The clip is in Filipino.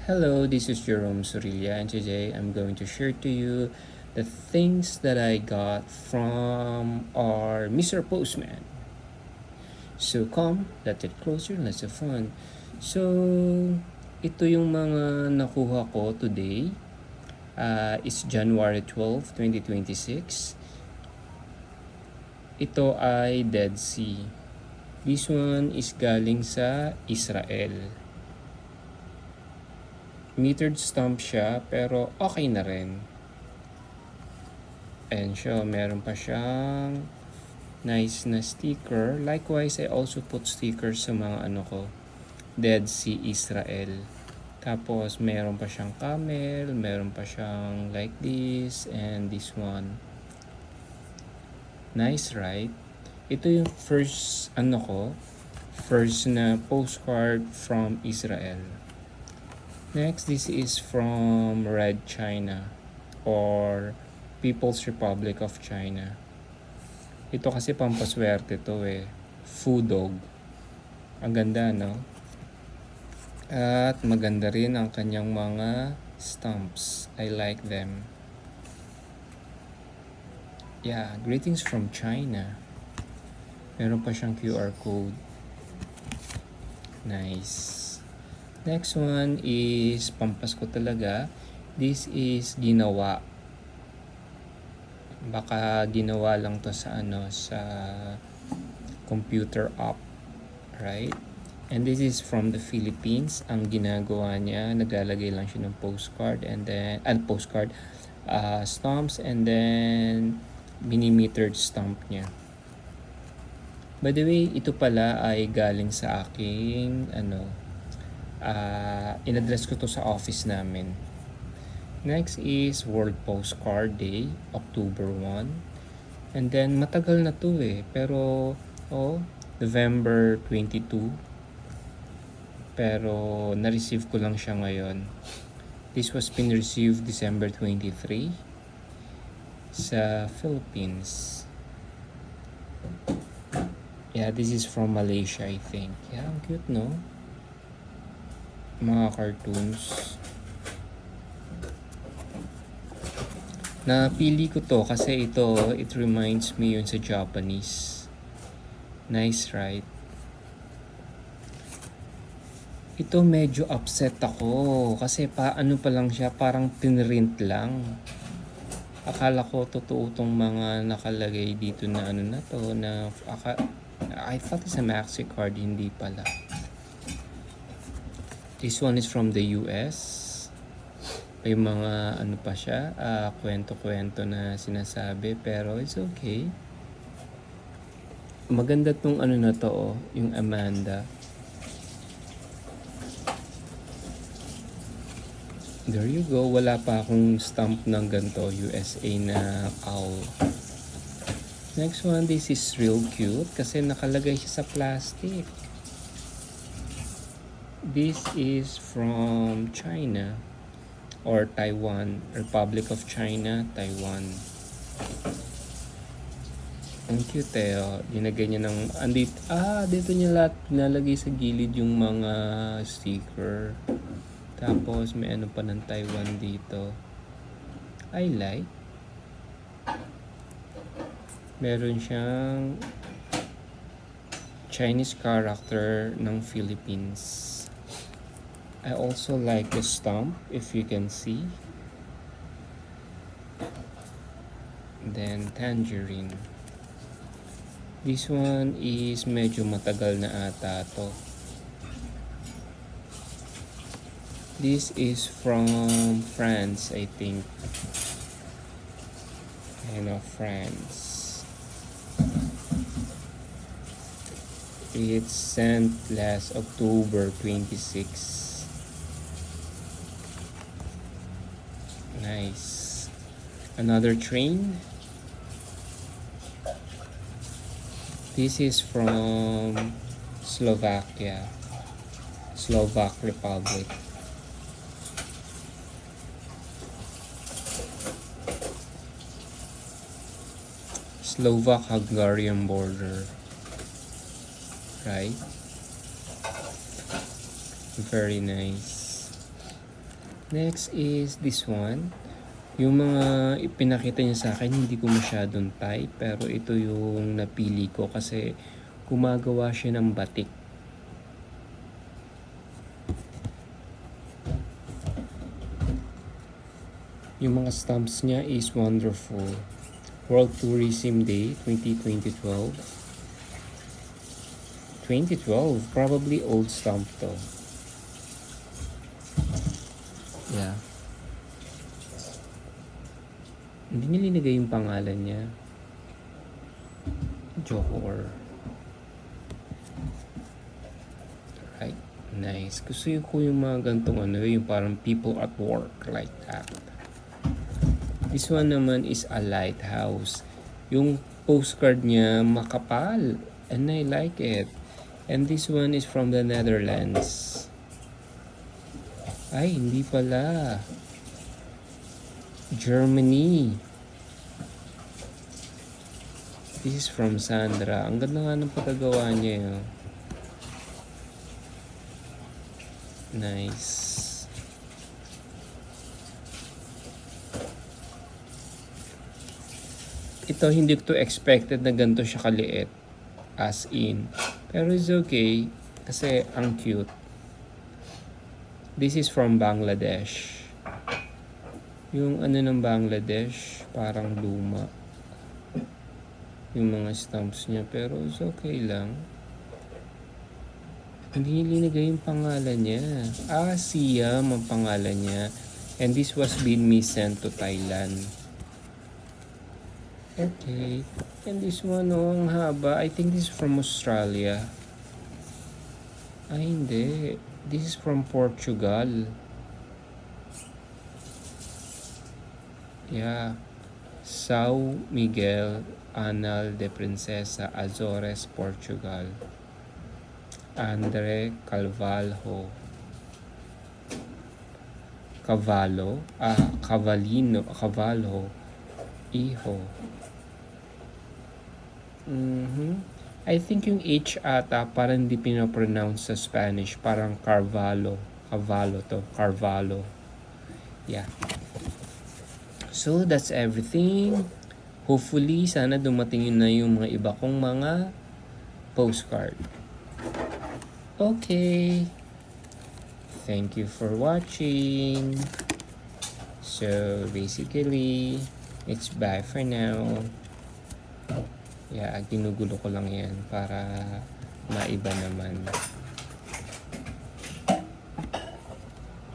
Hello, this is Jerome Surilla, and today I'm going to share to you the things that I got from our Mr. Postman. So come, let's get closer, let's have fun. So, ito yung mga nakuha ko today. It's January 12, 2026. Ito ay Dead Sea. This one is galing sa Israel. Metered stamp siya, pero okay na rin. And siya, meron pa siyang nice na sticker. Likewise, I also put stickers sa mga Dead Sea Israel. Tapos, meron pa siyang camel, meron pa siyang like this, and this one. Nice, right? Ito yung first na postcard from Israel. Next, this is from Red China or People's Republic of China. Ito kasi pampaswerte to eh. Food dog. Ang ganda, no? At maganda rin ang kanyang mga stamps. I like them. Yeah, greetings from China. Meron pa siyang QR code. Nice. Next one is pampasko talaga. This is ginawa. Baka ginawa lang to sa sa computer app, right? And this is from the Philippines. Ang ginagawa niya, naglalagay lang siya ng postcard and then stamps and then mini-metered stamp niya. By the way, ito pala ay galing sa aking in-address ko to sa office namin. Next is World Postcard Day, October 1. And then matagal na to eh, pero November 22. Pero na-receive ko lang siya ngayon. This was been received December 23 sa Philippines. Yeah, this is from Malaysia, I think. Yeah, ang cute, no? Mga cartoons. Napili ko to kasi it reminds me yun sa Japanese. Nice, right? Ito medyo upset ako kasi pa lang siya, parang pinrint lang. Akala ko totoo tong mga nakalagay dito na I thought it's a maxi card, hindi pala. This one is from the US. May mga pa siya, kwento-kwento na sinasabi, pero it's okay. Maganda tong na to, yung Amanda. There you go, wala pa akong stamp ng ganito, USA na owl. Next one, this is real cute kasi nakalagay siya sa plastic. This is from China or Taiwan, Republic of China, Taiwan. Ang cute eh, dinagay niya ng dito niya lahat pinalagay sa gilid yung mga sticker. Tapos may pa ng Taiwan dito. I like. Meron siyang Chinese character ng Philippines. I also like the stamp, if you can see. Then tangerine. This one is medyo matagal na ata to. This is from France, I think. France. It's sent last October 26. Nice. Another train. This is from Slovakia, Slovak Republic. Slovak-Hungarian border. Right? Very nice. Next is this one. Yung mga ipinakita niya sa akin, hindi ko masyadong type. Pero ito yung napili ko kasi gumagawa siya ng batik. Yung mga stamps niya is wonderful. World Tourism Day 2012. 2012, probably old stamp to. Yeah. Hindi niya linagay yung pangalan niya. Johor. Right. Nice. Gusto ko yung mga gantong ano, yung parang people at work like that. This one naman is a lighthouse. Yung postcard niya makapal. And I like it. And this one is from the Netherlands. Ay, hindi pala. Germany. This is from Sandra. Ang ganda nga ng pagkagawa niya yun. Nice. Ito hindi ko expected na ganito siya kaliit. As in. Pero it's okay. Kasi ang cute. This is from Bangladesh. Yung ano ng Bangladesh, parang luma. Yung mga stamps niya. Pero it's okay lang. Hindi niya linagay yung pangalan niya. Siam ang pangalan niya. And this was being me sent to Thailand. Okay. And this one, ang haba. I think this is from Australia. Ay, hindi. This is from Portugal. Yeah. São Miguel Anal de Princesa, Azores, Portugal. Andre Carvalho. Cavallo. Iho. I think yung H ata parang hindi pinapronounce sa Spanish. Parang Carvalho. Carvalho. Yeah. So, that's everything. Hopefully, sana dumating yun na yung mga iba kong mga postcard. Okay. Thank you for watching. So, basically, it's bye for now. Yeah, ginugulo ko lang yan para maiba naman.